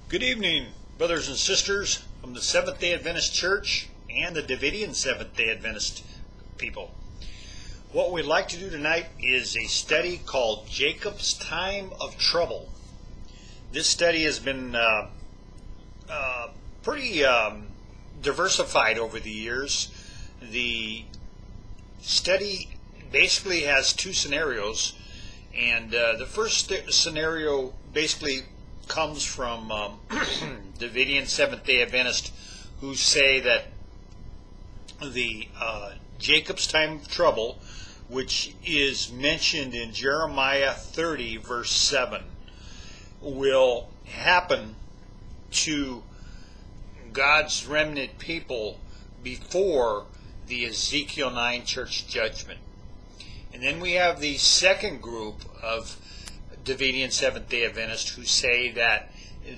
Good evening, brothers and sisters from the Seventh-day Adventist Church and the Davidian Seventh-day Adventist people. What we'd like to do tonight is a study called Jacob's Time of Trouble. This study has been pretty diversified over the years. The study basically has two scenarios, and the first scenario basically comes from Davidian Seventh-day Adventist, who say that the Jacob's time of trouble, which is mentioned in Jeremiah 30 verse 7, will happen to God's remnant people before the Ezekiel 9 church judgment. And then we have the second group of Davidian Seventh-day Adventists who say that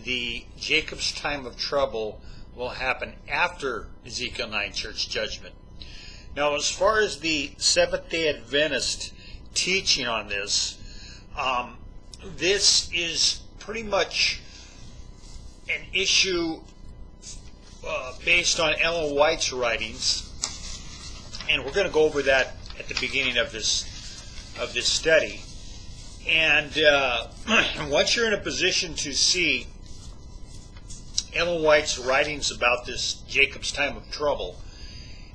the Jacob's time of trouble will happen after Ezekiel 9 church judgment. Now, as far as the Seventh-day Adventist teaching on this, this is pretty much an issue based on Ellen White's writings, and we're going to go over that at the beginning of this study. And once you're in a position to see Ellen White's writings about this Jacob's time of trouble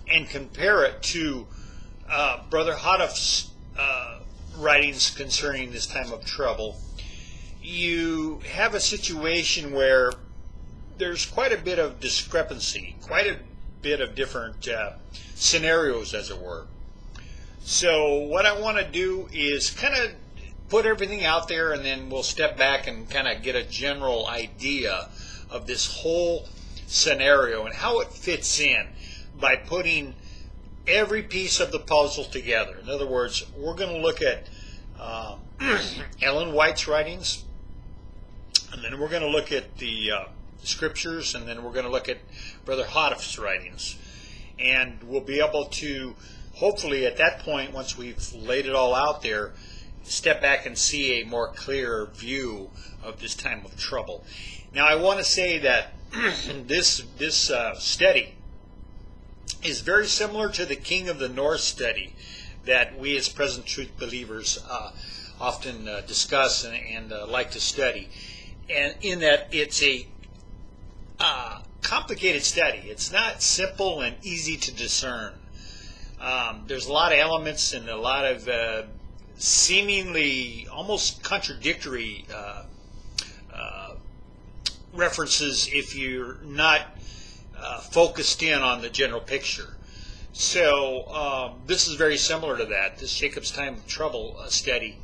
and compare it to Brother Hoddif's writings concerning this time of trouble, you have a situation where there's quite a bit of discrepancy, quite a bit of different scenarios, as it were. So what I want to do is kind of put everything out there, and then we'll step back and kind of get a general idea of this whole scenario and how it fits in by putting every piece of the puzzle together. In other words, we're going to look at Ellen White's writings, and then we're going to look at the scriptures, and then we're going to look at Brother Hoddif's writings. And we'll be able to, hopefully at that point, once we've laid it all out there, step back and see a more clear view of this time of trouble. Now, I want to say that this study is very similar to the King of the North study that we as Present Truth believers often discuss and like to study, and in that it's a complicated study. It's not simple and easy to discern. There's a lot of elements and a lot of seemingly almost contradictory references if you're not focused in on the general picture. So this is very similar to that. This Jacob's Time of Trouble study,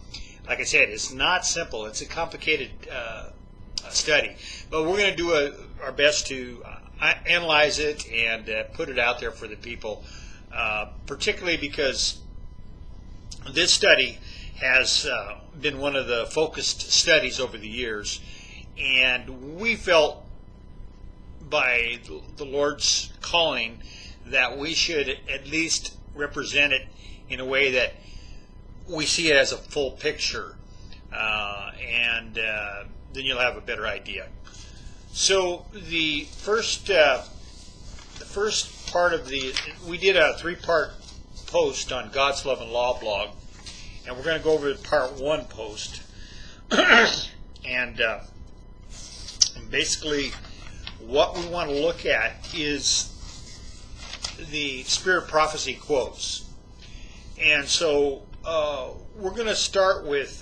like I said, it's not simple. It's a complicated study, but we're going to do our best to analyze it and put it out there for the people, particularly because this study has been one of the focused studies over the years, and we felt by the Lord's calling that we should at least represent it in a way that we see it as a full picture, and then you'll have a better idea. So the first part of we did a three-part post on God's Love and Law blog, and we're going to go over the part one post. And basically what we want to look at is the Spirit Prophecy quotes. And so we're going to start with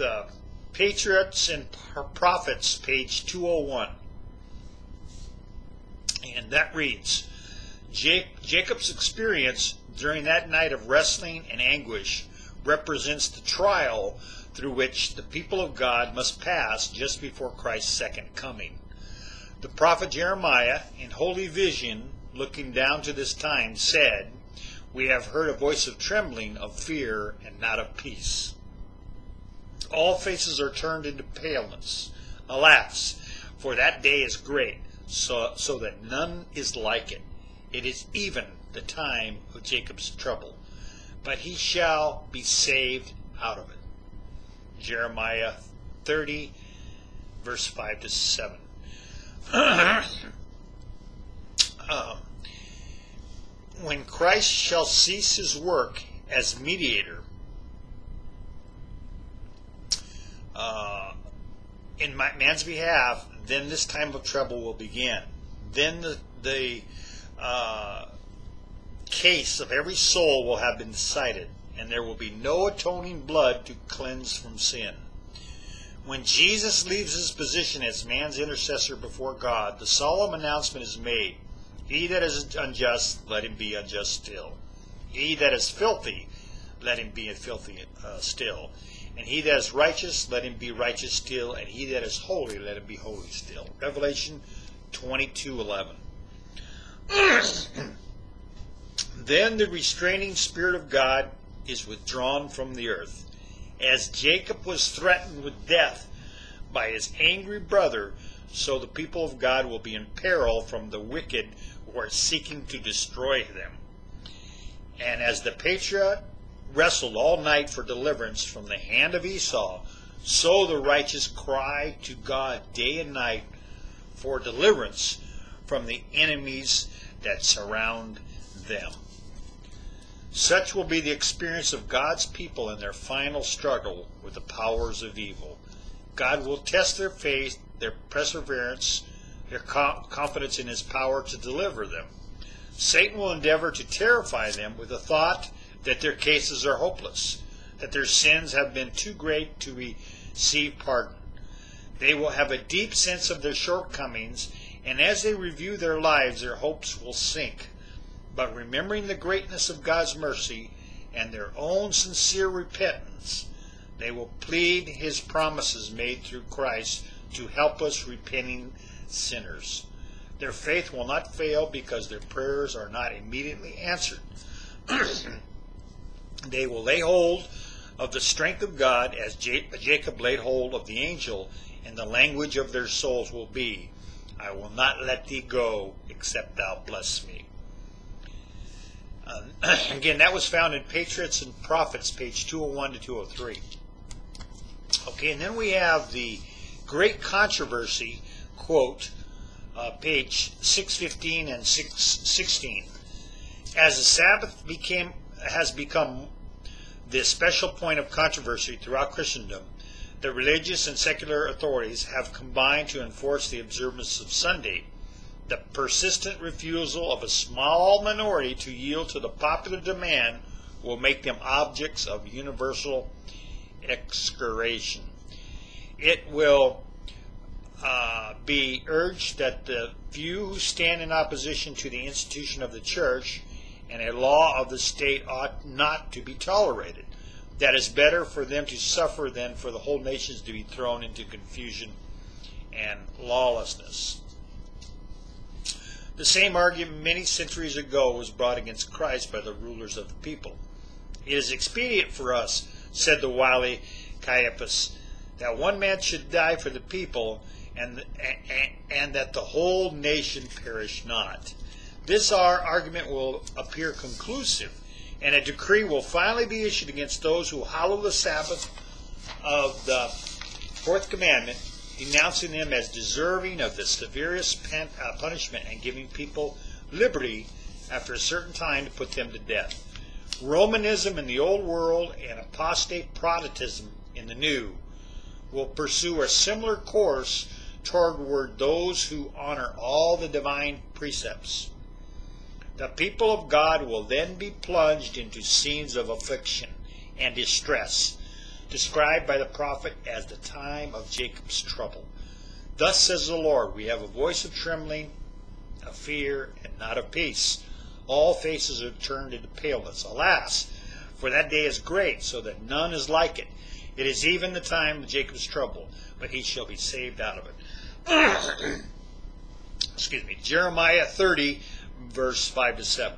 Patriots and Prophets, page 201. And that reads, Jacob's experience during that night of wrestling and anguish represents the trial through which the people of God must pass just before Christ's second coming. The prophet Jeremiah, in holy vision, looking down to this time, said, "We have heard a voice of trembling, of fear, and not of peace. All faces are turned into paleness. Alas, for that day is great, so that none is like it. It is even the time of Jacob's trouble, but he shall be saved out of it." Jeremiah 30, verse 5 to 7. When Christ shall cease his work as mediator in man's behalf, then this time of trouble will begin. Then the case of every soul will have been decided, and there will be no atoning blood to cleanse from sin. When Jesus leaves his position as man's intercessor before God, the solemn announcement is made: he that is unjust, let him be unjust still. He that is filthy, let him be filthy still. And he that is righteous, let him be righteous still. And he that is holy, let him be holy still. Revelation 22:11. Then the restraining Spirit of God is withdrawn from the earth. As Jacob was threatened with death by his angry brother, so the people of God will be in peril from the wicked who are seeking to destroy them. And as the patriarch wrestled all night for deliverance from the hand of Esau, so the righteous cry to God day and night for deliverance from the enemies that surround them. Such will be the experience of God's people in their final struggle with the powers of evil. God will test their faith, their perseverance, their confidence in his power to deliver them. Satan will endeavor to terrify them with the thought that their cases are hopeless, that their sins have been too great to receive pardon. They will have a deep sense of their shortcomings, and as they review their lives, their hopes will sink. But remembering the greatness of God's mercy and their own sincere repentance, they will plead his promises made through Christ to help us repenting sinners. Their faith will not fail because their prayers are not immediately answered. They will lay hold of the strength of God as Jacob laid hold of the angel, and the language of their souls will be, I will not let thee go except thou bless me. Again, that was found in Patriots and Prophets, page 201 to 203. Okay, and then we have the Great Controversy, quote, page 615 and 616. As the Sabbath has become the special point of controversy throughout Christendom, the religious and secular authorities have combined to enforce the observance of Sunday. The persistent refusal of a small minority to yield to the popular demand will make them objects of universal execration. It will be urged that the few who stand in opposition to the institution of the church and a law of the state ought not to be tolerated. That is better for them to suffer than for the whole nations to be thrown into confusion and lawlessness. The same argument many centuries ago was brought against Christ by the rulers of the people. It is expedient for us, said the wily Caiaphas, that one man should die for the people, and that the whole nation perish not. This our argument will appear conclusive, and a decree will finally be issued against those who hallow the Sabbath of the fourth commandment, denouncing them as deserving of the severest punishment and giving people liberty after a certain time to put them to death. Romanism in the old world and apostate Protestantism in the new will pursue a similar course toward those who honor all the divine precepts. The people of God will then be plunged into scenes of affliction and distress, described by the prophet as the time of Jacob's trouble. Thus says the Lord, we have a voice of trembling, of fear, and not of peace. All faces are turned into paleness. Alas, for that day is great, so that none is like it. It is even the time of Jacob's trouble, but he shall be saved out of it. Excuse me. Jeremiah 30, verse 5 to 7.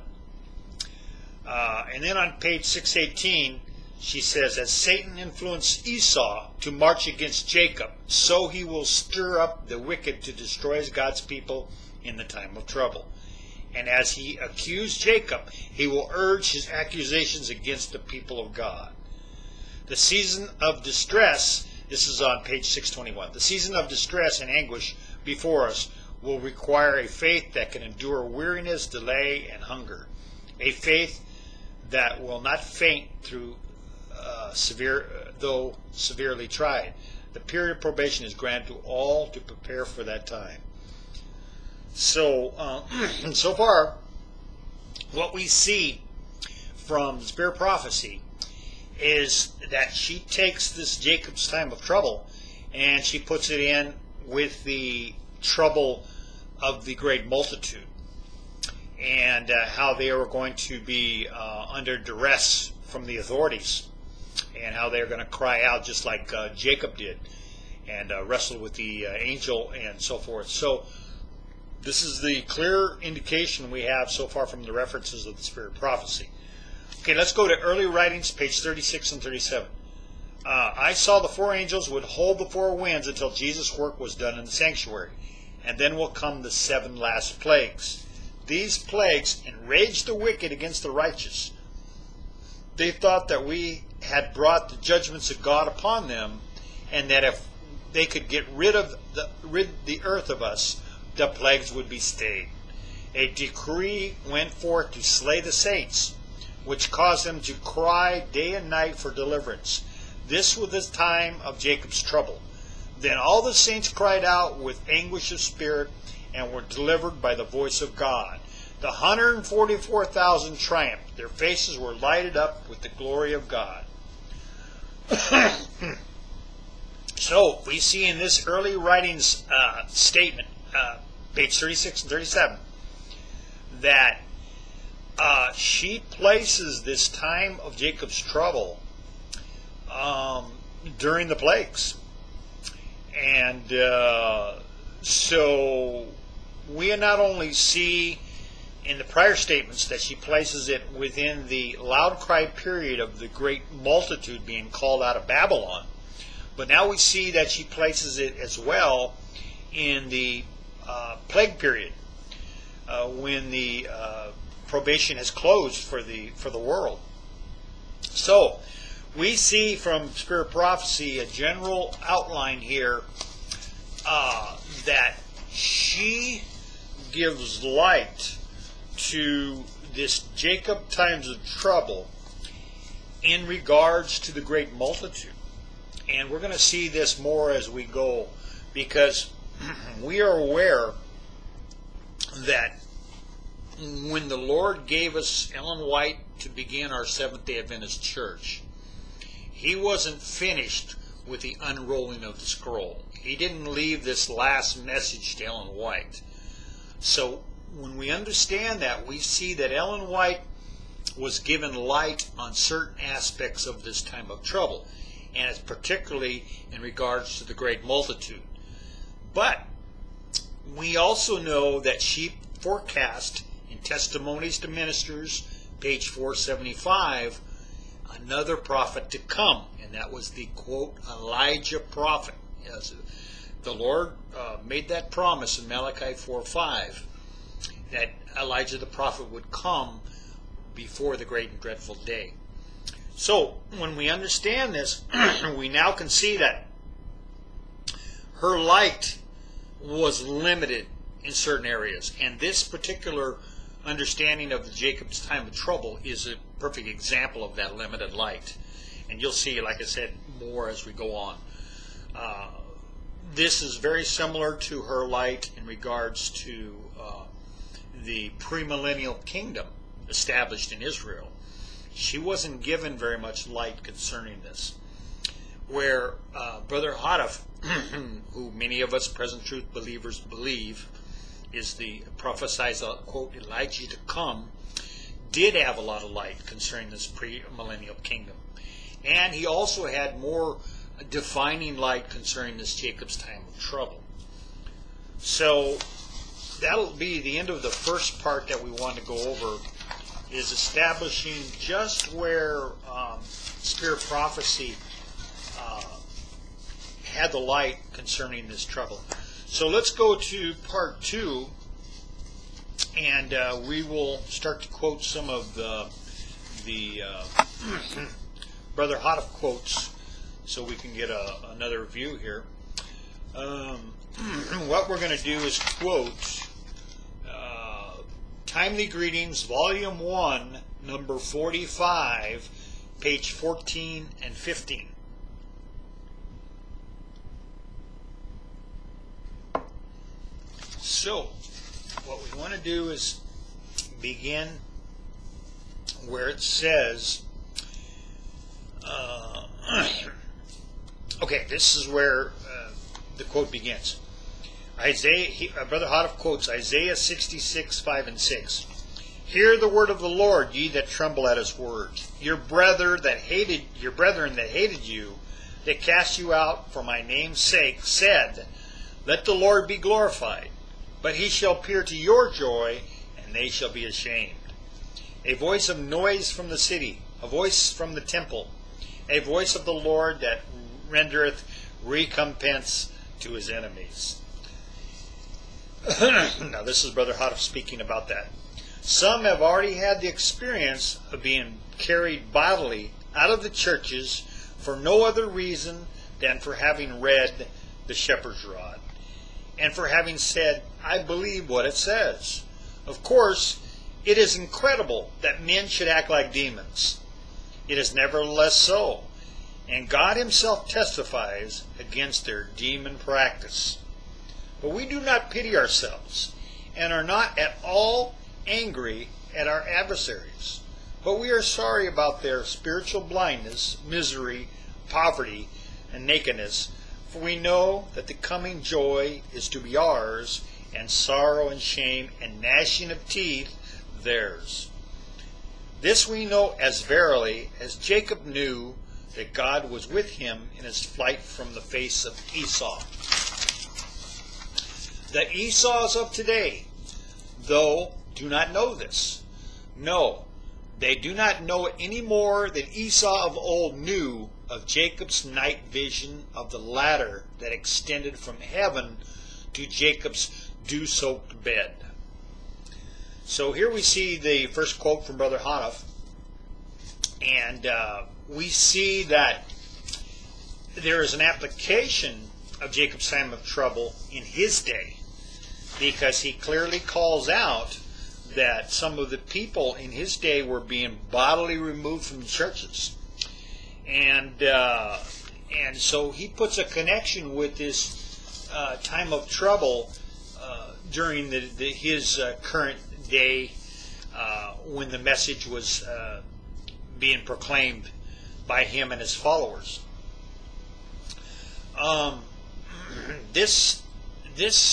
And then on page 618, she says, as Satan influenced Esau to march against Jacob, so he will stir up the wicked to destroy God's people in the time of trouble. And as he accused Jacob, he will urge his accusations against the people of God. The season of distress, this is on page 621, the season of distress and anguish before us will require a faith that can endure weariness, delay, and hunger. A faith that will not faint through though severely tried. The period of probation is granted to all to prepare for that time. So, so far, what we see from Spirit Prophecy is that she takes this Jacob's time of trouble and she puts it in with the trouble of the great multitude, and how they are going to be under duress from the authorities, and how they're going to cry out just like Jacob did, and wrestle with the angel and so forth. So this is the clear indication we have so far from the references of the Spirit Prophecy. Okay, let's go to early writings, page 36 and 37. I saw the four angels would hold the four winds until Jesus' work was done in the sanctuary, and then will come the seven last plagues. These plagues enraged the wicked against the righteous. They thought that we had brought the judgments of God upon them, and that if they could get rid the earth of us, the plagues would be stayed. A decree went forth to slay the saints, which caused them to cry day and night for deliverance. This was the time of Jacob's trouble. Then all the saints cried out with anguish of spirit and were delivered by the voice of God. The 144,000 triumphed. Their faces were lighted up with the glory of God. So we see in this early writings statement, page 36 and 37, that she places this time of Jacob's trouble during the plagues. And so we not only see in the prior statements that she places it within the loud cry period of the great multitude being called out of Babylon, but now we see that she places it as well in the plague period, when the probation has closed for the world. So we see from Spirit Prophecy a general outline here, that she gives light to this Jacob times of trouble in regards to the great multitude. And we're going to see this more as we go, because we are aware that when the Lord gave us Ellen White to begin our Seventh-day Adventist Church, He wasn't finished with the unrolling of the scroll. He didn't leave this last message to Ellen White. So when we understand that, we see that Ellen White was given light on certain aspects of this time of trouble, and it's particularly in regards to the great multitude. But we also know that she forecast in Testimonies to Ministers, page 475, another prophet to come, and that was the, quote, Elijah prophet. Yes, the Lord made that promise in Malachi 4:5, that Elijah the prophet would come before the great and dreadful day. So when we understand this, we now can see that her light was limited in certain areas, and this particular understanding of the Jacob's time of trouble is a perfect example of that limited light. And you'll see, like I said, more as we go on. This is very similar to her light in regards to the premillennial kingdom established in Israel. She wasn't given very much light concerning this. Where Brother Hadaf, who many of us present truth believers believe is the prophesied, quote, Elijah to come, did have a lot of light concerning this pre-millennial kingdom. And he also had more defining light concerning this Jacob's time of trouble. So that'll be the end of the first part that we want to go over, is establishing just where Spirit Prophecy had the light concerning this trouble. So let's go to part 2, and we will start to quote some of the Brother Hadaf quotes, so we can get another view here. what we're going to do is quote Timely Greetings, Volume 1, number 45, page 14 and 15. So, what we want to do is begin where it says, okay, this is where the quote begins. Brother Hodoff quotes Isaiah 66, 5 and 6. Hear the word of the Lord, ye that tremble at his words. Your brethren that hated you, that cast you out for my name's sake, said, Let the Lord be glorified. But he shall appear to your joy, and they shall be ashamed. A voice of noise from the city, a voice from the temple, a voice of the Lord that rendereth recompense to his enemies. Now this is Brother Hodoff speaking about that. Some have already had the experience of being carried bodily out of the churches for no other reason than for having read the shepherd's rod, and for having said, I believe what it says. Of course, it is incredible that men should act like demons. It is nevertheless so, and God himself testifies against their demon practice. But we do not pity ourselves, and are not at all angry at our adversaries, but we are sorry about their spiritual blindness, misery, poverty, and nakedness, for we know that the coming joy is to be ours, and sorrow and shame and gnashing of teeth theirs. This we know as verily as Jacob knew that God was with him in his flight from the face of Esau. The Esau's of today, though, do not know this. No, they do not know it any more than Esau of old knew of Jacob's night vision of the ladder that extended from heaven to Jacob's dew-soaked bed. So here we see the first quote from Brother Hodoff, and we see that there is an application of Jacob's time of trouble in his day, because he clearly calls out that some of the people in his day were being bodily removed from the churches. And so he puts a connection with this time of trouble during his current day when the message was being proclaimed by him and his followers. This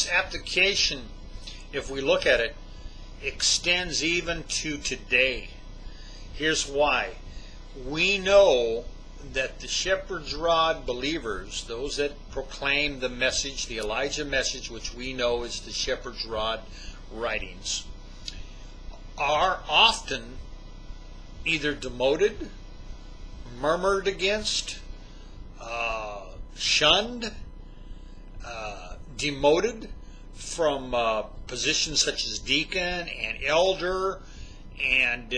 application, if we look at it, extends even to today. Here's why. We know that the shepherd's rod believers, those that proclaim the message, the Elijah message, which we know is the shepherd's rod writings, are often either demoted, murmured against, shunned, demoted from positions such as deacon and elder and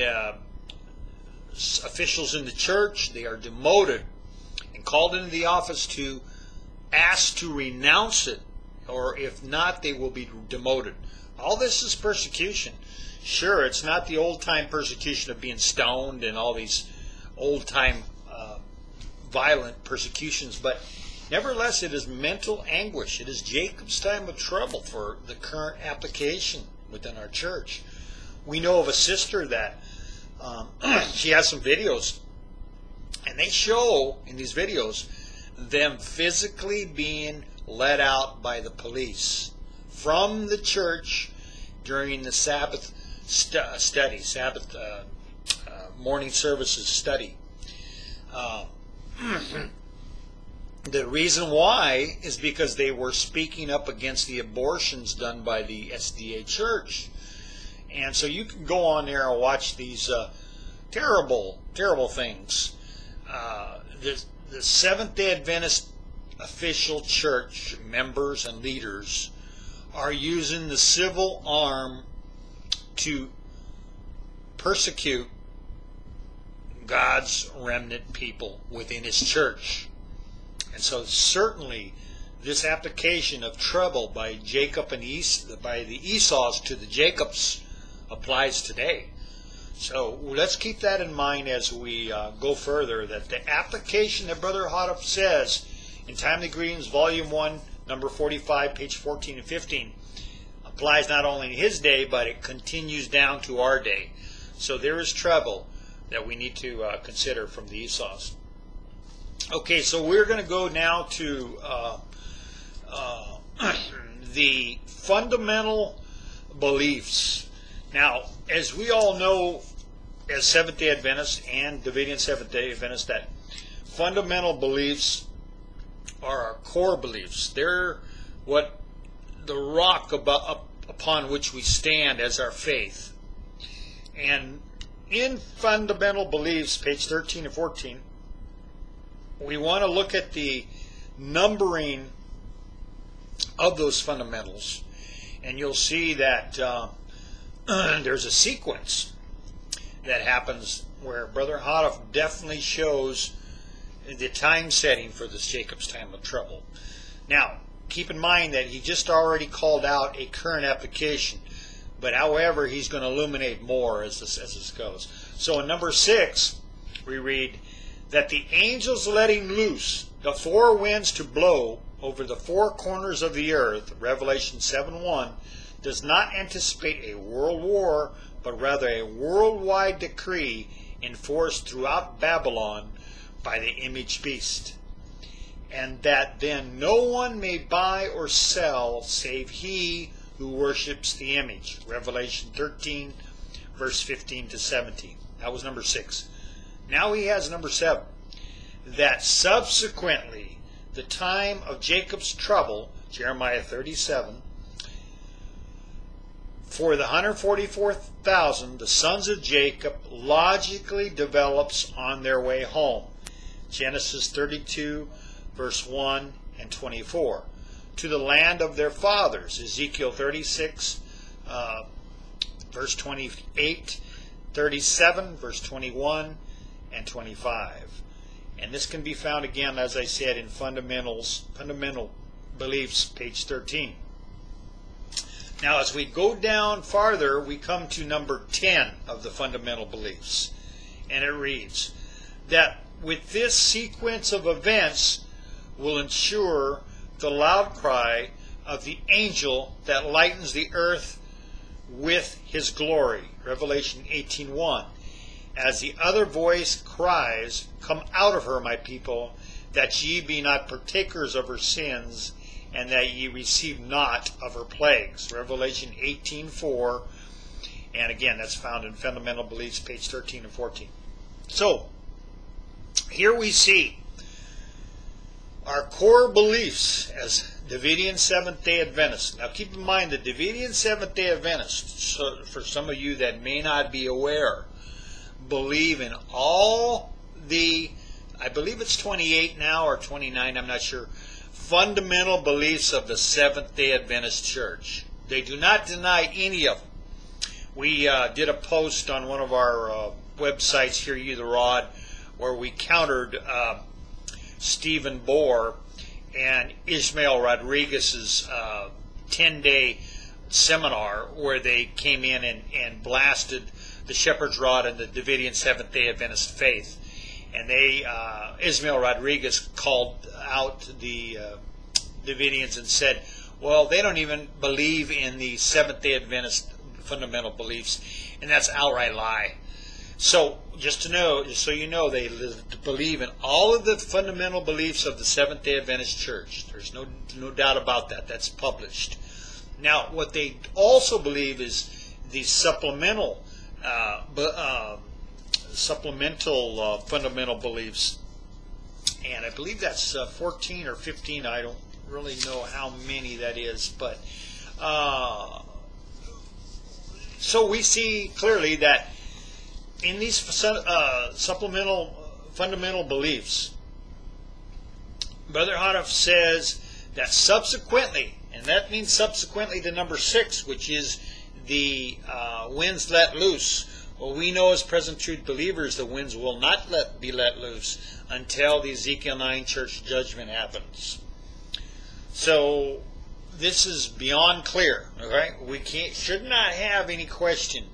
officials in the church. They are demoted and called into the office to ask to renounce it, or if not, they will be demoted. All this is persecution. Sure, it's not the old-time persecution of being stoned and all these old-time violent persecutions, but nevertheless, it is mental anguish. It is Jacob's time of trouble for the current application within our church. We know of a sister that she has some videos, and they show in these videos them physically being let out by the police from the church during the Sabbath study, Sabbath morning services study. The reason why is because they were speaking up against the abortions done by the SDA church. And so you can go on there and watch these terrible, terrible things. The Seventh-day Adventist official church members and leaders are using the civil arm to persecute God's remnant people within his church. And so certainly this application of trouble by Jacob and by the Esau's to the Jacobs applies today. So let's keep that in mind as we go further, that the application that Brother Hodoff says in Timely Greetings, Volume 1, number 45, page 14 and 15, applies not only in his day, but it continues down to our day. So there is trouble that we need to consider from the Esau's. Okay, so we're going to go now to the fundamental beliefs. Now, as we all know, as Seventh-day Adventists and Davidian Seventh-day Adventists, that fundamental beliefs are our core beliefs. They're what the rock upon which we stand as our faith. And in fundamental beliefs, page 13 and 14, we want to look at the numbering of those fundamentals, and you'll see that there's a sequence that happens where Brother Hodoff definitely shows the time setting for this Jacob's time of trouble. Now, keep in mind that he just already called out a current application, but however, he's going to illuminate more as this goes. So in number 6, we read that the angels letting loose the 4 winds to blow over the 4 corners of the earth, Revelation 7:1, does not anticipate a world war, but rather a worldwide decree enforced throughout Babylon by the image beast, and that then no one may buy or sell save he who worships the image, Revelation 13, verse 15 to 17. That was number 6. Now he has number 7, that subsequently the time of Jacob's trouble, Jeremiah 37, for the 144,000, the sons of Jacob, logically develops on their way home, Genesis 32, verse 1 and 24, to the land of their fathers, Ezekiel 36, verse 28, 37, verse 21 and 25. And this can be found again, as I said, in fundamental beliefs, page 13. Now, as we go down farther, we come to number 10 of the fundamental beliefs. And it reads that with this sequence of events will ensure the loud cry of the angel that lightens the earth with his glory, Revelation 18:1. As the other voice cries, "Come out of her, my people, that ye be not partakers of her sins, and that ye receive not of her plagues," Revelation 18:4. And again, that's found in Fundamental Beliefs, page 13 and 14. So, here we see our core beliefs as Davidian Seventh-day Adventists. Now keep in mind, the Davidian Seventh-day Adventists, so for some of you that may not be aware, believe in all the, I believe it's 28 now or 29, I'm not sure, fundamental beliefs of the Seventh-day Adventist Church. They do not deny any of them. We did a post on one of our websites, Hear You the Rod, where we countered Stephen Bohr and Ismael Rodriguez's 10-day seminar where they came in and blasted the Shepherd's Rod and the Davidian Seventh-day Adventist faith. And they, Ismael Rodriguez called out the Davidians and said, well, they don't even believe in the Seventh-day Adventist fundamental beliefs, and that's outright lie. So, just so you know, they believe in all of the fundamental beliefs of the Seventh-day Adventist Church. There's no doubt about that. That's published. Now, what they also believe is the supplemental fundamental beliefs, and I believe that's 14 or 15. I don't really know how many that is, but so we see clearly that in these supplemental fundamental beliefs, Brother Hodoff says that subsequently, and that means subsequently to number 6, which is the winds let loose. Well, we know as present truth believers the winds will not be let loose until the Ezekiel 9 church judgment happens. So this is beyond clear. Okay, we should not have any question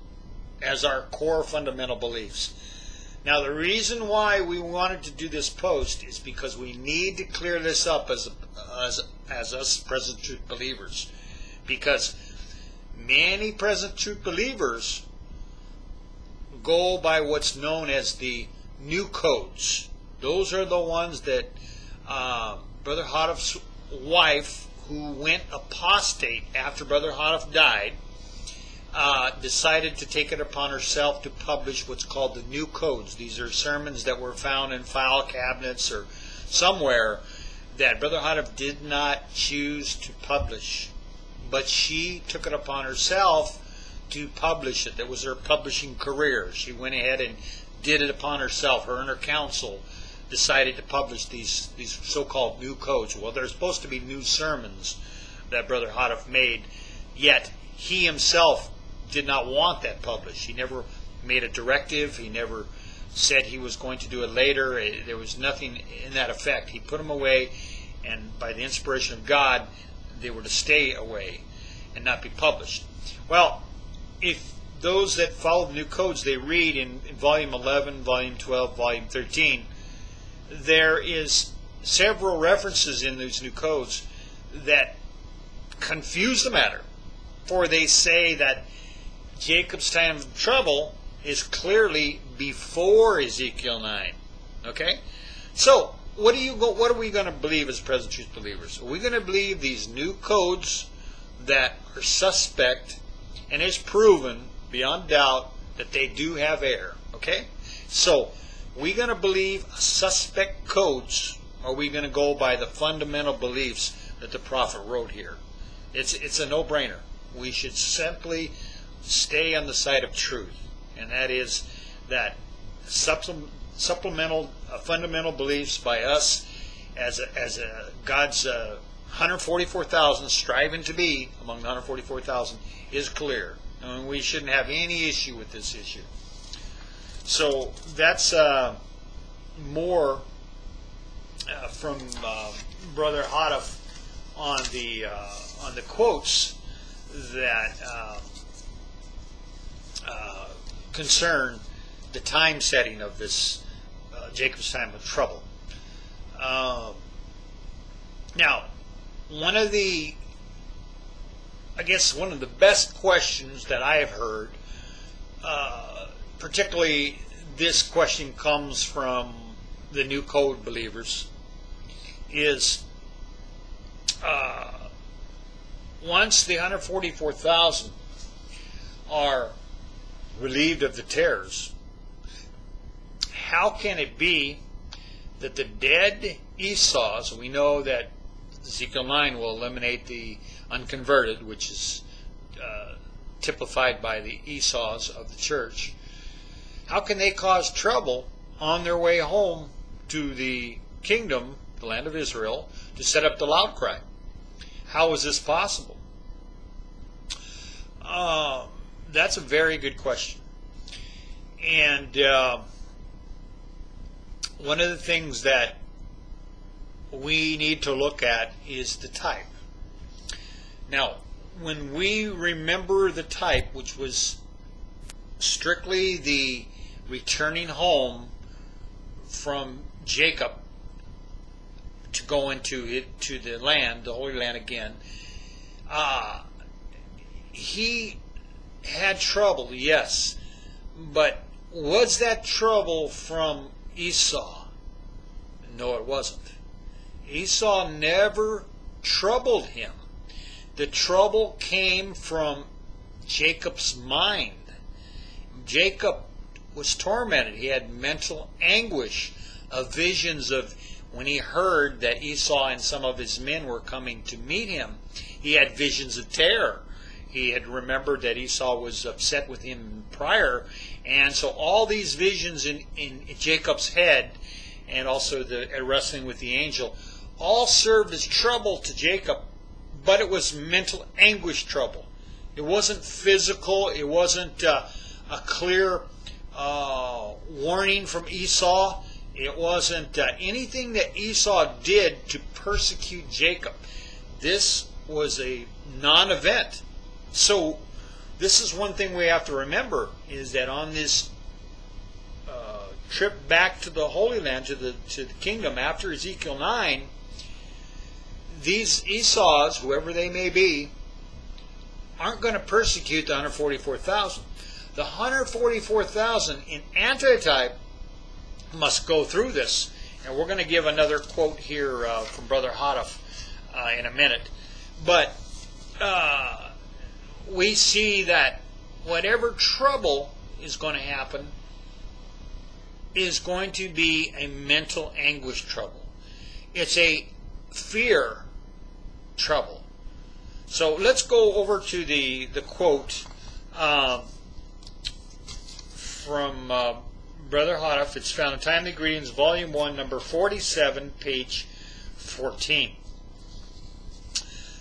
as our core fundamental beliefs. Now, the reason why we wanted to do this post is because we need to clear this up as us present truth believers, because many present truth believers go by what's known as the new codes. Those are the ones that Brother Hodeff's wife, who went apostate after Brother Hodeff died, decided to take it upon herself to publish what's called the new codes. These are sermons that were found in file cabinets or somewhere that Brother Hodeff did not choose to publish, but she took it upon herself to publish it. That was her publishing career. She went ahead and did it upon herself. Her and her council decided to publish these so-called new codes. Well, they're supposed to be new sermons that Brother Hodeff made, yet he himself did not want that published. He never made a directive. He never said he was going to do it later. There was nothing in that effect. He put them away, and by the inspiration of God, they were to stay away and not be published. Well, if those that follow the new codes, they read in volume 11, volume 12, volume 13, there is several references in these new codes that confuse the matter. For they say that Jacob's time of trouble is clearly before Ezekiel 9. Okay? So, what are we going to believe as present truth believers? Are we going to believe these new codes that are suspect, and it's proven beyond doubt that they do have error? Okay? So, we going to believe suspect codes, or are we going to go by the fundamental beliefs that the prophet wrote here? It's a no-brainer. We should simply stay on the side of truth, and that is that supplemental fundamental beliefs by us as God's 144,000 striving to be among the 144,000 is clear, and we shouldn't have any issue with this issue. So that's more from Brother Hodeff on the quotes that concern the time setting of this Jacob's time of trouble. Now, one of the best questions that I have heard, particularly this question comes from the New Code believers, is once the 144,000 are relieved of the terrors, how can it be that the dead Esau's, we know that Ezekiel 9 will eliminate the unconverted, which is typified by the Esau's of the church, how can they cause trouble on their way home to the kingdom, the land of Israel, to set up the loud cry? How is this possible? That's a very good question. And one of the things that we need to look at is the type. Now, when we remember the type, which was strictly the returning home from Jacob to go into the land, the Holy Land again, he had trouble, yes, but was that trouble from Esau? No, it wasn't. Esau never troubled him. The trouble came from Jacob's mind. Jacob was tormented. He had mental anguish of visions of when he heard that Esau and some of his men were coming to meet him. He had visions of terror. He had remembered that Esau was upset with him prior, and so all these visions in Jacob's head, and also the wrestling with the angel, all served as trouble to Jacob, but it was mental anguish trouble. It wasn't physical. It wasn't a clear warning from Esau. It wasn't anything that Esau did to persecute Jacob. This was a non-event. So this is one thing we have to remember, is that on this trip back to the Holy Land, to the kingdom after Ezekiel 9, these Esau's, whoever they may be, aren't going to persecute the 144,000. The 144,000 in antitype must go through this. And we're going to give another quote here from Brother Hodoff in a minute. But we see that whatever trouble is going to happen is going to be a mental anguish trouble. It's a fear trouble. So let's go over to the quote from Brother Hodoff. It's found in Timely Greetings, Volume 1, number 47, page 14.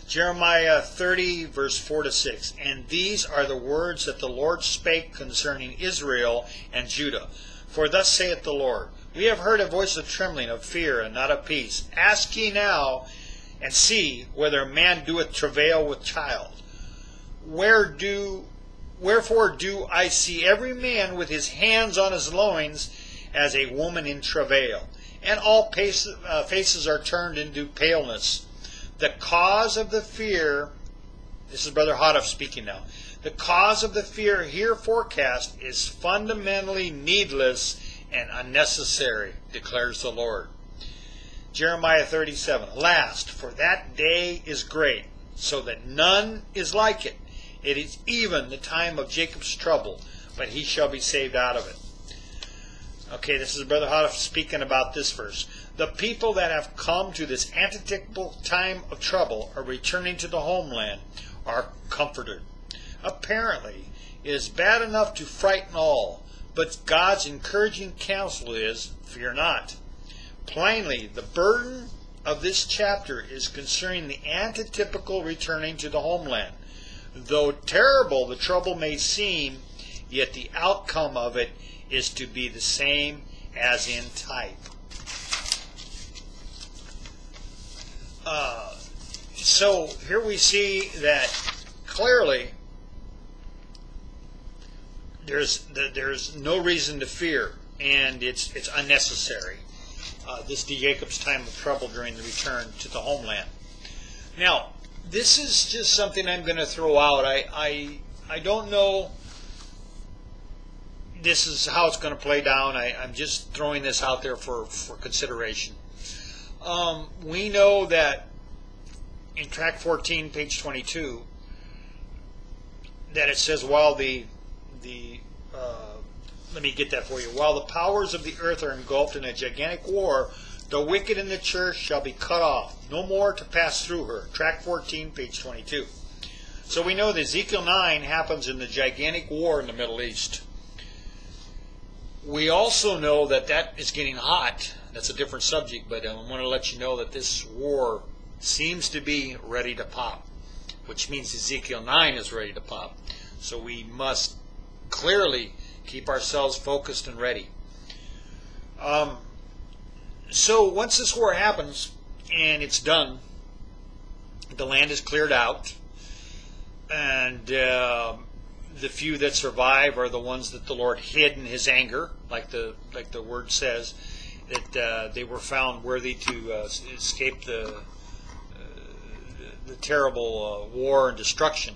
Jeremiah 30, verse 4 to 6. And these are the words that the Lord spake concerning Israel and Judah. For thus saith the Lord, we have heard a voice of trembling, of fear, and not of peace. Ask ye now, and see whether man doeth travail with child. Wherefore do I see every man with his hands on his loins, as a woman in travail, and all faces are turned into paleness. The cause of the fear, this is Brother Hodoff speaking now, the cause of the fear here forecast is fundamentally needless and unnecessary, declares the Lord. Jeremiah 37, last, for that day is great, so that none is like it. It is even the time of Jacob's trouble, but he shall be saved out of it. Okay, this is Brother Hodoff speaking about this verse. The people that have come to this antithetical time of trouble are returning to the homeland, are comforted. Apparently, it is bad enough to frighten all, but God's encouraging counsel is, fear not. Plainly, the burden of this chapter is concerning the antitypical returning to the homeland. Though terrible the trouble may seem, yet the outcome of it is to be the same as in type. So here we see that clearly there's no reason to fear, and it's unnecessary. This is Jacob's time of trouble during the return to the homeland. Now, this is just something I'm going to throw out. I don't know this is how it's going to play down. I'm just throwing this out there for consideration. We know that in track 14, page 22, that it says, while let me get that for you. While the powers of the earth are engulfed in a gigantic war, the wicked in the church shall be cut off, no more to pass through her. Track 14, page 22. So we know that Ezekiel 9 happens in the gigantic war in the Middle East. We also know that that is getting hot. That's a different subject, but I want to let you know that this war seems to be ready to pop, which means Ezekiel 9 is ready to pop. So we must clearly keep ourselves focused and ready. So once this war happens and it's done, the land is cleared out, and the few that survive are the ones that the Lord hid in His anger, like the word says, that they were found worthy to escape the terrible war and destruction.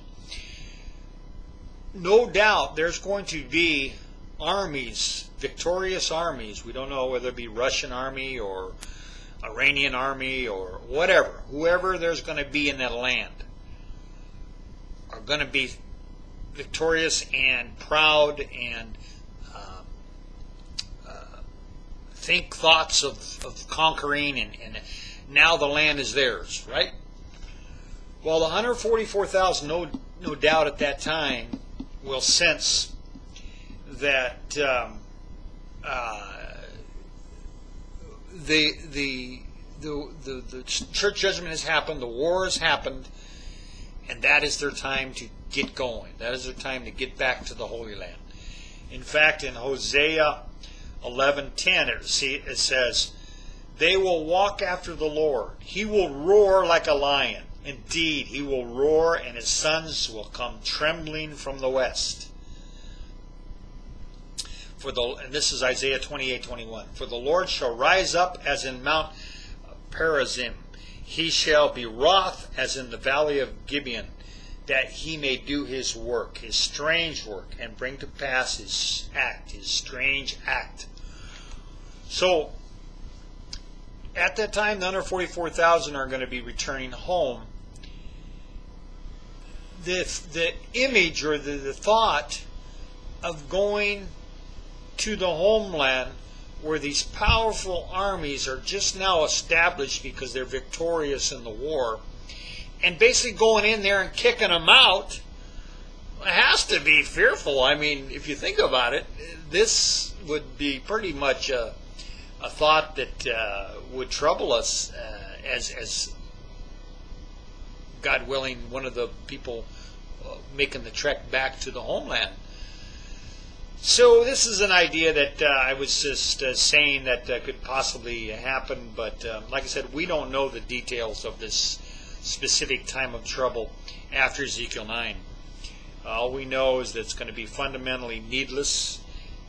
No doubt there's going to be armies, victorious armies. We don't know whether it be Russian army or Iranian army or whatever. Whoever there's going to be in that land are going to be victorious and proud and think thoughts of conquering, and now the land is theirs, right? Well, the 144,000, no doubt at that time, will sense that the church judgment has happened, the war has happened, and that is their time to get going. That is their time to get back to the Holy Land. In fact, in Hosea 11:10, it says, "They will walk after the Lord. He will roar like a lion. Indeed, he will roar, and his sons will come trembling from the west. And this is Isaiah 28:21. For the Lord shall rise up as in Mount Perazim. He shall be wroth as in the valley of Gibeon, that he may do his work, his strange work, and bring to pass his act, his strange act. So, at that time, the 144,000 are going to be returning home. The image or the thought of going to the homeland where these powerful armies are just now established because they're victorious in the war, and basically going in there and kicking them out, has to be fearful. I mean, if you think about it, this would be pretty much a thought that would trouble us as God willing, one of the people making the trek back to the homeland. So this is an idea that I was just saying that could possibly happen, but like I said, we don't know the details of this specific time of trouble after Ezekiel 9. All we know is that it's going to be fundamentally needless,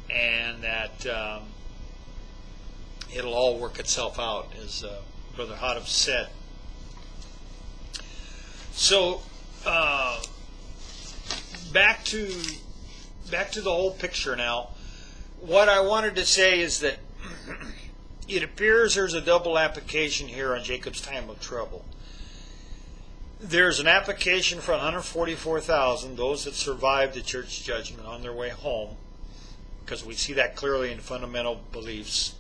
and that it'll all work itself out, as Brother Hodov said. So back to the whole picture now. What I wanted to say is that it appears there's a double application here on Jacob's time of trouble. There's an application for 144,000, those that survived the church judgment on their way home, because we see that clearly in Fundamental Beliefs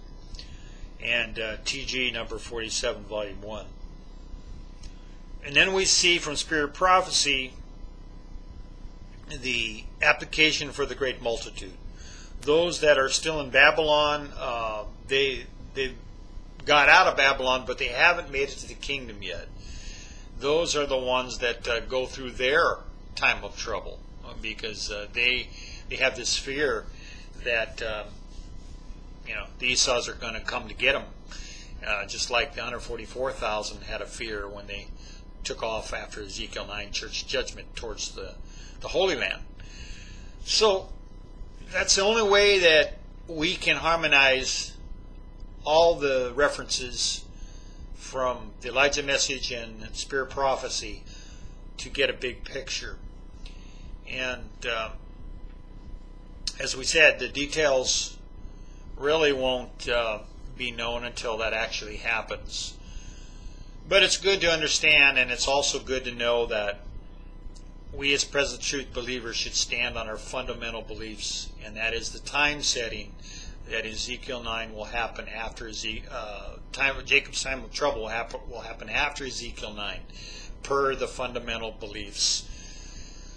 and TG number 47, volume 1. And then we see from Spirit Prophecy the application for the great multitude. Those that are still in Babylon, they got out of Babylon, but they haven't made it to the kingdom yet. Those are the ones that go through their time of trouble, because they have this fear that the Esau's are going to come to get them, just like the 144,000 had a fear when they took off after Ezekiel 9 church judgment towards the Holy Land. So that's the only way that we can harmonize all the references from the Elijah message and Spirit Prophecy to get a big picture. And as we said, the details really won't be known until that actually happens. But it's good to understand, and it's also good to know that we as Present Truth believers should stand on our fundamental beliefs, and that is the time setting that Ezekiel 9 will happen after Jacob's time of trouble will happen after Ezekiel 9, per the fundamental beliefs.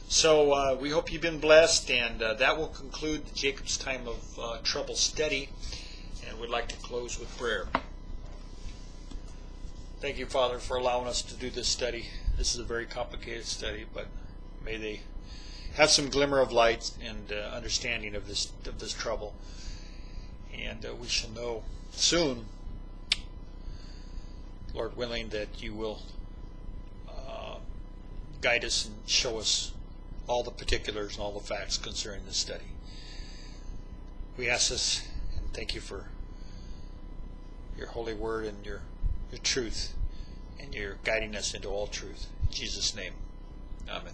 So we hope you've been blessed, and that will conclude the Jacob's time of trouble study, and we'd like to close with prayer. Thank you, Father, for allowing us to do this study. This is a very complicated study, but may they have some glimmer of light and understanding of this trouble. And we shall know soon, Lord willing, that you will guide us and show us all the particulars and all the facts concerning this study. We ask this and thank you for your holy word and your truth, and you're guiding us into all truth. In Jesus' name, amen.